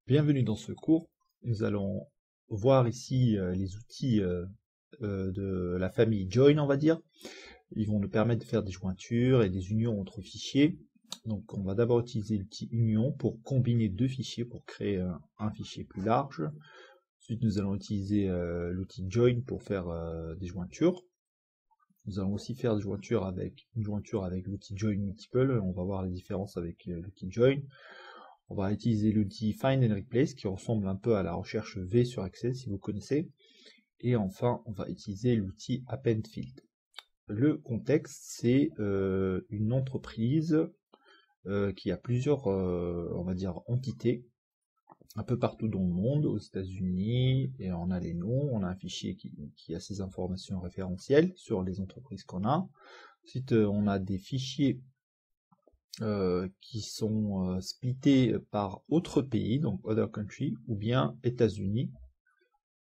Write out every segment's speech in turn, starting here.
Bienvenue dans ce cours. Nous allons voir ici les outils de la famille Join, on va dire. Ils vont nous permettre de faire des jointures et des unions entre fichiers. Donc on va d'abord utiliser l'outil Union pour combiner deux fichiers pour créer un fichier plus large. Ensuite nous allons utiliser l'outil Join pour faire des jointures. Nous allons aussi faire des jointures avec une jointure avec l'outil Join Multiple. On va voir les différences avec l'outil Join. On va utiliser l'outil Find and Replace qui ressemble un peu à la recherche V sur Excel si vous connaissez. Et enfin, on va utiliser l'outil Append Field. Le contexte, c'est une entreprise qui a plusieurs, on va dire, entités un peu partout dans le monde, aux États-Unis, et on a les noms, on a un fichier qui a ces informations référentielles sur les entreprises qu'on a. Ensuite, on a des fichiers qui sont splittés par autres pays, donc other country, ou bien États-Unis,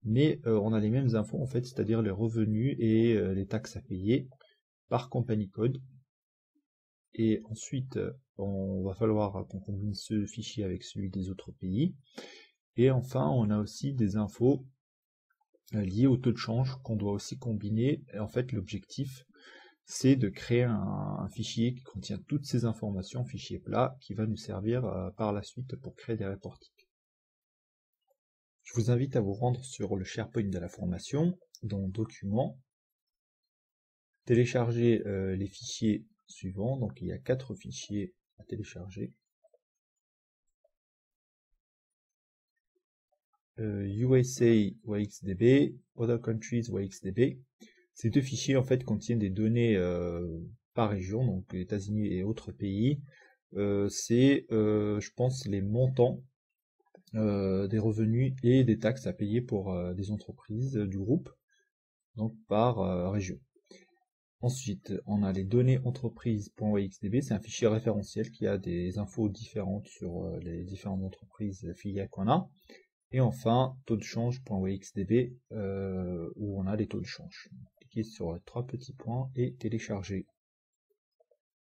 mais on a les mêmes infos en fait, c'est-à-dire les revenus et les taxes à payer par company code. Et ensuite, on va falloir qu'on combine ce fichier avec celui des autres pays. Et enfin, on a aussi des infos liées au taux de change qu'on doit aussi combiner. Et en fait, l'objectif, c'est de créer un fichier qui contient toutes ces informations, fichier plat, qui va nous servir par la suite pour créer des reportings. Je vous invite à vous rendre sur le SharePoint de la formation, dans Documents, télécharger les fichiers suivants, donc il y a 4 fichiers à télécharger. USA YXDB, Other Countries YXDB. Ces deux fichiers en fait contiennent des données par région, donc les États-Unis et autres pays. C'est, je pense, les montants des revenus et des taxes à payer pour des entreprises du groupe, donc par région. Ensuite, on a les données entreprises.yxdb, c'est un fichier référentiel qui a des infos différentes sur les différentes entreprises filiales qu'on a. Et enfin, taux de change.yxdb, où on a les taux de change. Cliquez sur les 3 petits points et télécharger.